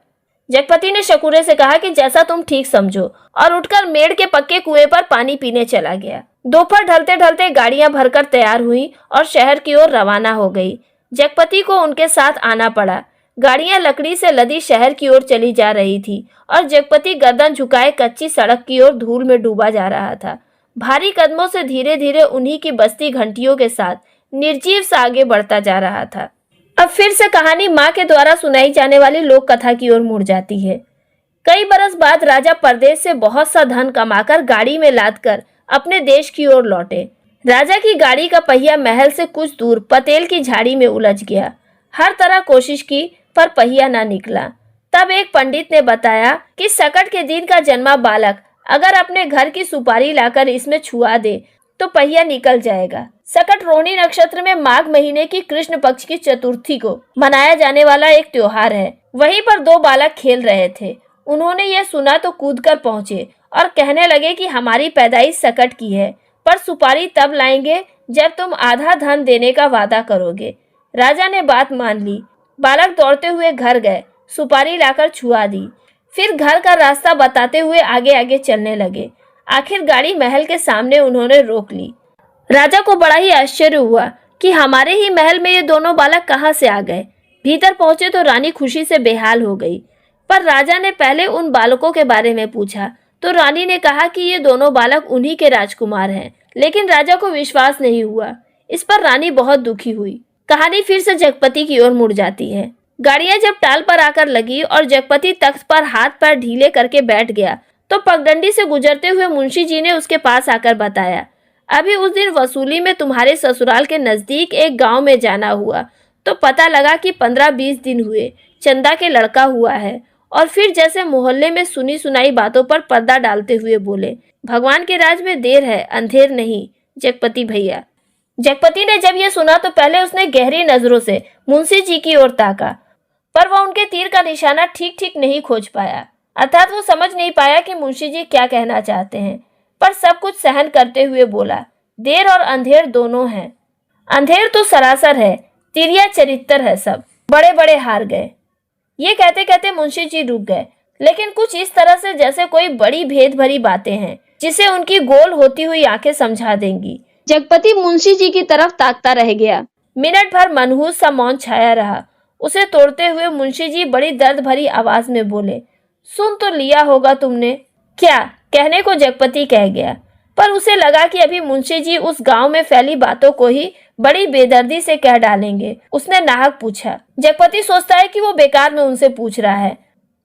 जगपति ने शकूरे से कहा कि जैसा तुम ठीक समझो, और उठकर मेड़ के पक्के कुएं पर पानी पीने चला गया। दोपहर ढलते ढलते गाड़ियां भरकर तैयार हुई और शहर की ओर रवाना हो गई। जगपति को उनके साथ आना पड़ा। गाड़ियां लकड़ी से लदी शहर की ओर चली जा रही थी और जगपति गर्दन झुकाए कच्ची सड़क की ओर धूल में डूबा जा रहा था। भारी कदमों से धीरे धीरे उन्हीं की बजती घंटियों के साथ निर्जीव सा आगे बढ़ता जा रहा था। अब फिर से कहानी माँ के द्वारा सुनाई जाने वाली लोक कथा की ओर मुड़ जाती है। कई बरस बाद राजा परदेश से बहुत सा धन कमाकर गाड़ी में लादकर अपने देश की ओर लौटे। राजा की गाड़ी का पहिया महल से कुछ दूर पतेल की झाड़ी में उलझ गया। हर तरह कोशिश की पर पहिया ना निकला। तब एक पंडित ने बताया कि सकट के दिन का जन्मा बालक अगर अपने घर की सुपारी लाकर इसमें छुआ दे तो पहिया निकल जाएगा। सकट रोहिणी नक्षत्र में माघ महीने की कृष्ण पक्ष की चतुर्थी को मनाया जाने वाला एक त्योहार है। वहीं पर 2 बालक खेल रहे थे। उन्होंने यह सुना तो कूदकर पहुंचे और कहने लगे कि हमारी पैदाइश सकट की है, पर सुपारी तब लाएंगे जब तुम आधा धन देने का वादा करोगे। राजा ने बात मान ली। बालक दौड़ते हुए घर गए, सुपारी लाकर छुआ दी, फिर घर का रास्ता बताते हुए आगे आगे चलने लगे। आखिर गाड़ी महल के सामने उन्होंने रोक ली। राजा को बड़ा ही आश्चर्य हुआ कि हमारे ही महल में ये दोनों बालक कहाँ से आ गए। भीतर पहुंचे तो रानी खुशी से बेहाल हो गई, पर राजा ने पहले उन बालकों के बारे में पूछा तो रानी ने कहा कि ये दोनों बालक उन्हीं के राजकुमार हैं। लेकिन राजा को विश्वास नहीं हुआ। इस पर रानी बहुत दुखी हुई। कहानी फिर से जगपति की ओर मुड़ जाती है। गाड़ियां जब टाल पर आकर लगी और जगपति तख्त पर हाथ पैर ढीले करके बैठ गया तो पगडंडी से गुजरते हुए मुंशी जी ने उसके पास आकर बताया, अभी उस दिन वसूली में तुम्हारे ससुराल के नजदीक एक गांव में जाना हुआ तो पता लगा कि 15-20 दिन हुए चंदा के लड़का हुआ है। और फिर जैसे मोहल्ले में सुनी सुनाई बातों पर पर्दा डालते हुए बोले, भगवान के राज में देर है, अंधेर नहीं जगपति भैया। जगपति ने जब यह सुना तो पहले उसने गहरी नजरों से मुंशी जी की ओर ताका, पर वह उनके तीर का निशाना ठीक ठीक नहीं खोज पाया। अर्थात वो समझ नहीं पाया कि मुंशी जी क्या कहना चाहते हैं, पर सब कुछ सहन करते हुए बोला, देर और अंधेर दोनों हैं। अंधेर तो सरासर है, तिरिया चरित्र है सब, बड़े बड़े हार गए। ये कहते कहते मुंशी जी रुक गए, लेकिन कुछ इस तरह से जैसे कोई बड़ी भेद भरी बातें हैं जिसे उनकी गोल होती हुई आंखें समझा देंगी। जगपति मुंशी जी की तरफ ताकता रह गया। मिनट भर मनहूस सा मौन छाया रहा। उसे तोड़ते हुए मुंशी जी बड़ी दर्द भरी आवाज में बोले, सुन तो लिया होगा तुमने। क्या कहने को जगपति कह गया, पर उसे लगा कि अभी मुंशी जी उस गांव में फैली बातों को ही बड़ी बेदर्दी से कह डालेंगे। उसने नाहक पूछा। जगपति सोचता है कि वो बेकार में उनसे पूछ रहा है,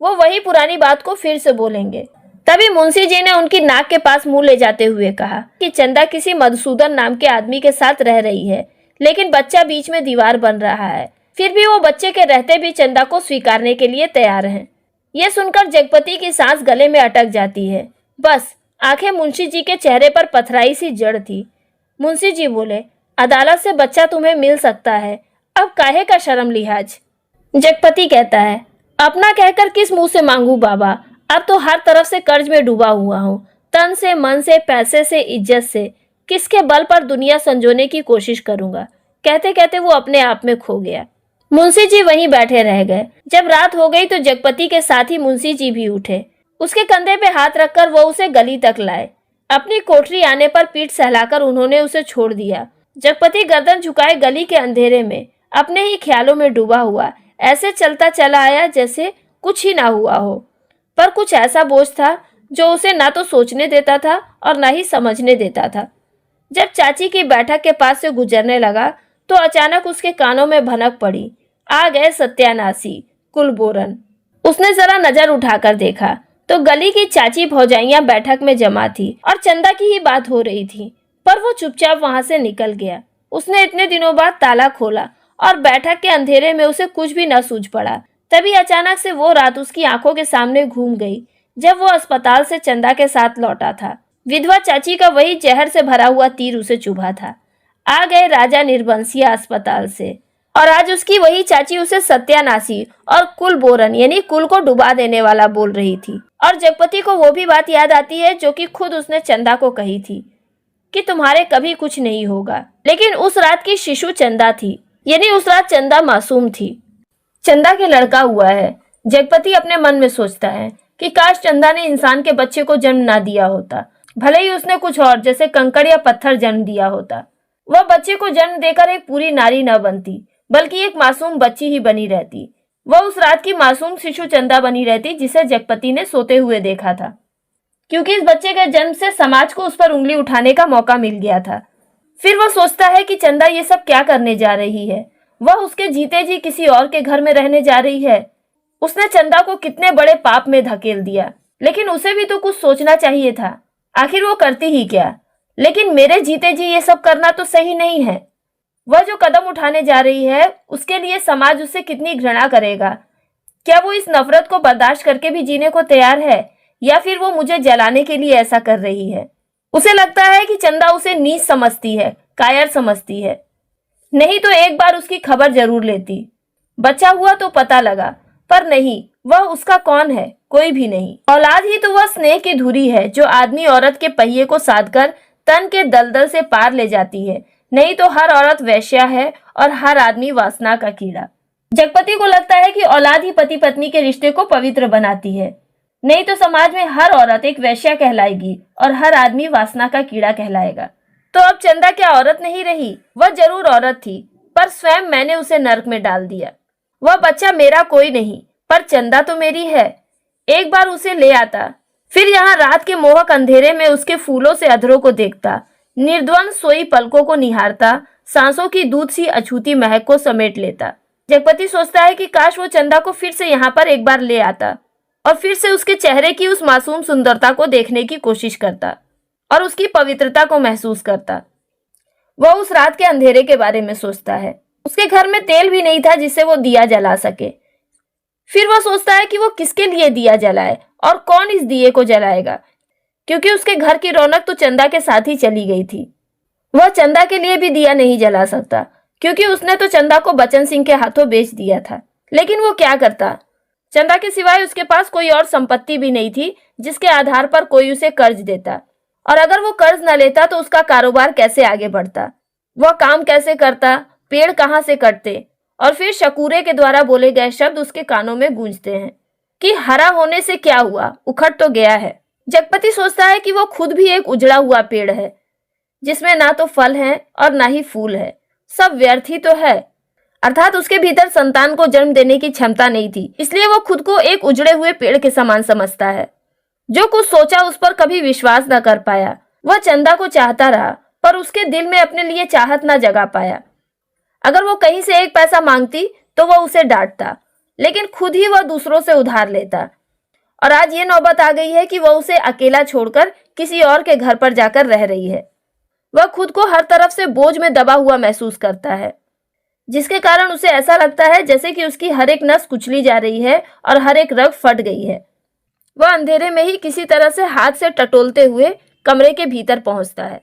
वो वही पुरानी बात को फिर से बोलेंगे। तभी मुंशी जी ने उनकी नाक के पास मुंह ले जाते हुए कहा कि चंदा किसी मधुसूदन नाम के आदमी के साथ रह रही है, लेकिन बच्चा बीच में दीवार बन रहा है। फिर भी वो बच्चे के रहते भी चंदा को स्वीकारने के लिए तैयार हैं। यह सुनकर जगपति की सांस गले में अटक जाती है। बस आंखें मुंशी जी के चेहरे पर पथराई सी जड़ थी। मुंशी जी बोले, अदालत से बच्चा तुम्हें मिल सकता है, अब काहे का शर्म लिहाज। जगपति कहता है, अपना कहकर किस मुंह से मांगू बाबा, अब तो हर तरफ से कर्ज में डूबा हुआ हूँ, तन से, मन से, पैसे से, इज्जत से, किसके बल पर दुनिया संजोने की कोशिश करूंगा। कहते कहते वो अपने आप में खो गया। मुंशी जी वहीं बैठे रह गए। जब रात हो गई तो जगपति के साथ ही मुंशी जी भी उठे। उसके कंधे पे हाथ रखकर वो उसे गली तक लाए। अपनी कोठरी आने पर पीठ सहलाकर उन्होंने उसे छोड़ दिया। जगपति गर्दन झुकाए गली के अंधेरे में अपने ही ख्यालों में डूबा हुआ ऐसे चलता चला आया जैसे कुछ ही ना हुआ हो, पर कुछ ऐसा बोझ था जो उसे ना तो सोचने देता था और ना ही समझने देता था। जब चाची की बैठक के पास से गुजरने लगा तो अचानक उसके कानों में भनक पड़ी, आ गए सत्यानाशी कुलबोरन। उसने जरा नजर उठाकर देखा तो गली की चाची भौजाइयां बैठक में जमा थी और चंदा की ही बात हो रही थी, पर वो चुपचाप वहां से निकल गया। उसने इतने दिनों बाद ताला खोला और बैठक के अंधेरे में उसे कुछ भी न सूझ पड़ा। तभी अचानक से वो रात उसकी आंखों के सामने घूम गई जब वो अस्पताल से चंदा के साथ लौटा था। विधवा चाची का वही जहर से भरा हुआ तीर उसे चुभा था। आ गए राजा निर्बंसिया अस्पताल से, और आज उसकी वही चाची उसे सत्यानाशी और कुलबोरन यानी कुल को डुबा देने वाला बोल रही थी। और जगपति को वो भी बात याद आती है जो कि खुद उसने चंदा को कही थी कि तुम्हारे कभी कुछ नहीं होगा। लेकिन उस रात की शिशु चंदा थी, यानी उस रात चंदा मासूम थी। चंदा के लड़का हुआ है। जगपति अपने मन में सोचता है कि काश चंदा ने इंसान के बच्चे को जन्म ना दिया होता, भले ही उसने कुछ और जैसे कंकड़ या पत्थर जन्म दिया होता। वह बच्चे को जन्म देकर एक पूरी नारी न बनती, बल्कि एक मासूम बच्ची ही बनी रहती। वह उस रात की मासूम शिशु चंदा बनी रहती जिसे जगपति ने सोते हुए देखा था, क्योंकि इस बच्चे के जन्म से समाज को उस पर उंगली उठाने का मौका मिल गया था। फिर वह सोचता है कि चंदा ये सब क्या करने जा रही है। वह उसके जीते जी किसी और के घर में रहने जा रही है। उसने चंदा को कितने बड़े पाप में धकेल दिया, लेकिन उसे भी तो कुछ सोचना चाहिए था। आखिर वो करती ही क्या? लेकिन मेरे जीते जी ये सब करना तो सही नहीं है। वह जो कदम उठाने जा रही है उसके लिए समाज उससे कितनी घृणा करेगा। क्या वो इस नफरत को बर्दाश्त करके भी जीने को तैयार है, या फिर वो मुझे जलाने के लिए ऐसा कर रही है? उसे लगता है कि चंदा उसे नीच समझती है, कायर समझती है। नहीं तो एक बार उसकी खबर जरूर लेती। बच्चा हुआ तो पता लगा, पर नहीं, वह उसका कौन है? कोई भी नहीं। औलाद ही तो वह स्नेह की धुरी है जो आदमी औरत के पहिए को साधकर तन के दलदल से पार ले जाती है। नहीं तो हर औरत वैश्या है और हर आदमी वासना का कीड़ा। जगपति को लगता है कि औलाद ही पति पत्नी के रिश्ते को पवित्र बनाती है। नहीं तो समाज में हर औरत एक वैश्या कहलाएगी और हर आदमी वासना का कीड़ा कहलाएगा। तो अब चंदा क्या औरत नहीं रही? वह जरूर औरत थी, पर स्वयं मैंने उसे नर्क में डाल दिया। वह बच्चा मेरा कोई नहीं, पर चंदा तो मेरी है। एक बार उसे ले आता, फिर यहाँ रात के मोहक अंधेरे में उसके फूलों से अधरों को देखता, निर्द्वंद सोई पलकों को निहारता, सांसों की दूध सी अछूती महक को समेट लेता। जगपति सोचता है कि काश वो चंदा को फिर से यहाँ पर एक बार ले आता और फिर से उसके चेहरे की उस मासूम सुंदरता को देखने की कोशिश करता और उसकी पवित्रता को महसूस करता। वह उस रात के अंधेरे के बारे में सोचता है। उसके घर में तेल भी नहीं था जिससे वो दिया जला सके। फिर वह सोचता है कि वो किसके लिए दिया जलाए और कौन इस दिए को जलाएगा, क्योंकि उसके घर की रौनक तो चंदा के साथ ही चली गई थी। वह चंदा के लिए भी दिया नहीं जला सकता, क्योंकि उसने तो चंदा को बचन सिंह के हाथों बेच दिया था। लेकिन वो क्या करता? चंदा के सिवाय उसके पास कोई और संपत्ति भी नहीं थी जिसके आधार पर कोई उसे कर्ज देता, और अगर वो कर्ज न लेता तो उसका कारोबार कैसे आगे बढ़ता? वह काम कैसे करता? पेड़ कहाँ से कटते? और फिर शकूरे के द्वारा बोले गए शब्द उसके कानों में गूंजते हैं कि हरा होने से क्या हुआ, उखड़ तो गया है। जगपति सोचता है कि वो खुद भी एक उजड़ा हुआ पेड़ है जिसमें ना तो फल है और ना ही फूल है, सब व्यर्थ ही तो है। अर्थात उसके भीतर संतान को जन्म देने की क्षमता नहीं थी, इसलिए वो खुद को एक उजड़े हुए पेड़ के समान समझता है। जो कुछ सोचा उस पर कभी विश्वास न कर पाया। वह चंदा को चाहता रहा, पर उसके दिल में अपने लिए चाहत न जगा पाया। अगर वो कहीं से एक पैसा मांगती तो वह उसे डांटता, लेकिन खुद ही वह दूसरों से उधार लेता। और आज ये नौबत आ गई है कि वह उसे अकेला छोड़कर किसी और के घर पर जाकर रह रही है। वह खुद को हर तरफ से बोझ में दबा हुआ महसूस करता है, जिसके कारण उसे ऐसा लगता है जैसे कि उसकी हर एक नस कुचली जा रही है और हर एक रग फट गई है। वह अंधेरे में ही किसी तरह से हाथ से टटोलते हुए कमरे के भीतर पहुंचता है।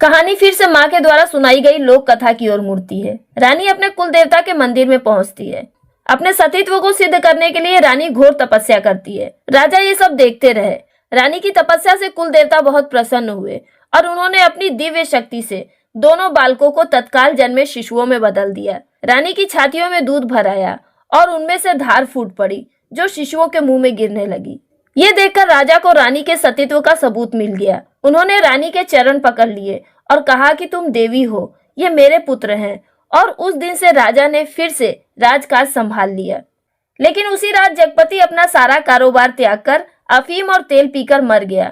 कहानी फिर से माँ के द्वारा सुनाई गई लोक कथा की ओर मुड़ती है। रानी अपने कुल देवता के मंदिर में पहुंचती है। अपने सतीत्व को सिद्ध करने के लिए रानी घोर तपस्या करती है। राजा ये सब देखते रहे। रानी की तपस्या से कुल देवता बहुत प्रसन्न हुए और उन्होंने अपनी दिव्य शक्ति से दोनों बालकों को तत्काल जन्मे शिशुओं में बदल दिया। रानी की छातियों में दूध भर आया और उनमें से धार फूट पड़ी जो शिशुओं के मुंह में गिरने लगी। ये देखकर राजा को रानी के सतीत्व का सबूत मिल गया। उन्होंने रानी के चरण पकड़ लिए और कहा कि तुम देवी हो, ये मेरे पुत्र हैं। और उस दिन से राजा ने फिर से राजकाज संभाल लिया। लेकिन उसी रात जगपति अपना सारा कारोबार त्याग कर अफीम और तेल पीकर मर गया,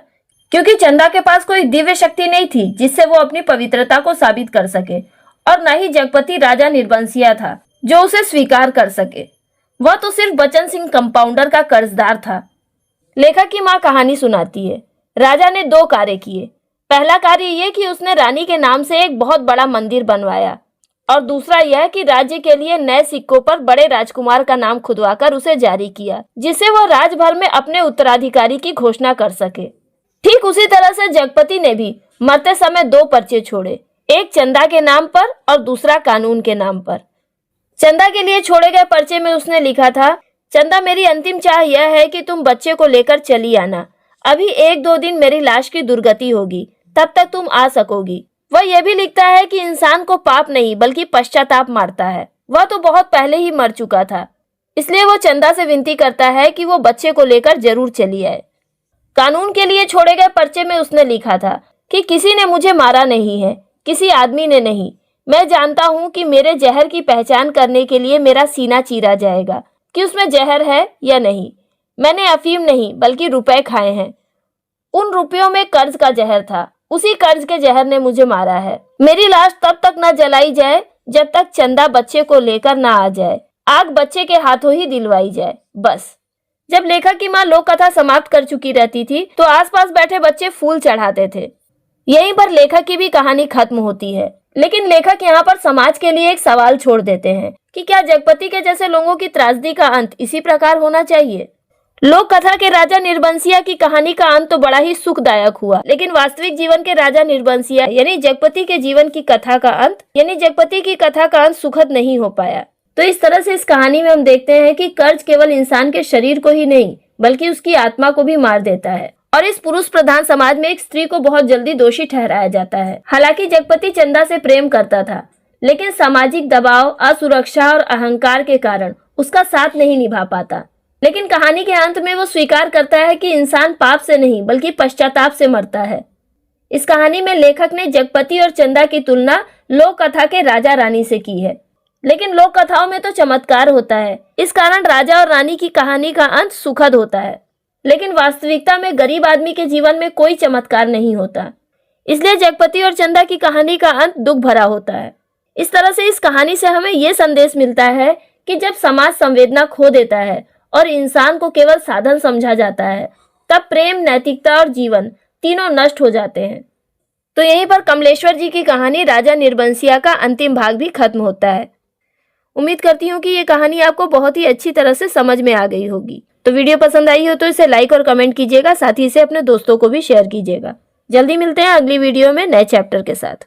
क्योंकि चंदा के पास कोई दिव्य शक्ति नहीं थी जिससे वो अपनी पवित्रता को साबित कर सके। और न ही जगपति राजा निर्बंसिया था जो उसे स्वीकार कर सके। वह तो सिर्फ बचन सिंह कंपाउंडर का कर्जदार था। लेखक की माँ कहानी सुनाती है, राजा ने 2 कार्य किए। पहला कार्य यह कि उसने रानी के नाम से एक बहुत बड़ा मंदिर बनवाया और दूसरा यह कि राज्य के लिए नए सिक्कों पर बड़े राजकुमार का नाम खुदवाकर उसे जारी किया, जिससे वह राज्य भर में अपने उत्तराधिकारी की घोषणा कर सके। ठीक उसी तरह से जगपति ने भी मरते समय 2 पर्चे छोड़े, एक चंदा के नाम पर और दूसरा कानून के नाम पर। चंदा के लिए छोड़े गए पर्चे में उसने लिखा था, चंदा, मेरी अंतिम चाह यह है कि तुम बच्चे को लेकर चली आना। अभी 1-2 दिन मेरी लाश की दुर्गति होगी, तब तक तुम आ सकोगी। वह यह भी लिखता है कि इंसान को पाप नहीं बल्कि पश्चाताप मारता है। वह तो बहुत पहले ही मर चुका था, इसलिए वो चंदा से विनती करता है कि वो बच्चे को लेकर जरूर चली आए। कानून के लिए छोड़े गए पर्चे में उसने लिखा था कि किसी ने मुझे मारा नहीं है, किसी आदमी ने नहीं। मैं जानता हूँ कि मेरे जहर की पहचान करने के लिए मेरा सीना चीरा जाएगा कि उसमें जहर है या नहीं। मैंने अफीम नहीं बल्कि रुपए खाए हैं। उन रुपयों में कर्ज का जहर था, उसी कर्ज के जहर ने मुझे मारा है। मेरी लाश तब तक न जलाई जाए जब तक चंदा बच्चे को लेकर ना आ जाए। आग बच्चे के हाथों ही दिलवाई जाए, बस। जब लेखक की माँ लोक कथा समाप्त कर चुकी रहती थी तो आसपास बैठे बच्चे फूल चढ़ाते थे। यहीं पर लेखक की भी कहानी खत्म होती है। लेकिन लेखक यहाँ पर समाज के लिए एक सवाल छोड़ देते हैं कि क्या जगपति के जैसे लोगों की त्रासदी का अंत इसी प्रकार होना चाहिए। लोक कथा के राजा निर्बंसिया की कहानी का अंत तो बड़ा ही सुखदायक हुआ, लेकिन वास्तविक जीवन के राजा निर्बंसिया यानी जगपति के जीवन की कथा का अंत सुखद नहीं हो पाया। तो इस तरह से इस कहानी में हम देखते हैं कि कर्ज केवल इंसान के शरीर को ही नहीं बल्कि उसकी आत्मा को भी मार देता है और इस पुरुष प्रधान समाज में एक स्त्री को बहुत जल्दी दोषी ठहराया जाता है। हालांकि जगपति चंदा से प्रेम करता था, लेकिन सामाजिक दबाव, असुरक्षा और अहंकार के कारण उसका साथ नहीं निभा पाता। लेकिन कहानी के अंत में वो स्वीकार करता है कि इंसान पाप से नहीं बल्कि पश्चाताप से मरता है। इस कहानी में लेखक ने जगपति और चंदा की तुलना लोक कथा के राजा रानी से की है, लेकिन लोक कथाओं में तो चमत्कार होता है। इस कारण राजा और रानी की कहानी का अंत सुखद होता है, लेकिन वास्तविकता में गरीब आदमी के जीवन में कोई चमत्कार नहीं होता। इसलिए जगपति और चंदा की कहानी का अंत दुख भरा होता है। इस तरह से इस कहानी से हमें यह संदेश मिलता है कि जब समाज संवेदना खो देता है और इंसान को केवल साधन समझा जाता है, तब प्रेम, नैतिकता और जीवन तीनों नष्ट हो जाते हैं। तो यहीं पर कमलेश्वर जी की कहानी राजा निर्बंसिया का अंतिम भाग भी खत्म होता है। उम्मीद करती हूँ कि ये कहानी आपको बहुत ही अच्छी तरह से समझ में आ गई होगी। तो वीडियो पसंद आई हो तो इसे लाइक और कमेंट कीजिएगा, साथ ही इसे अपने दोस्तों को भी शेयर कीजिएगा। जल्दी मिलते हैं अगली वीडियो में नए चैप्टर के साथ।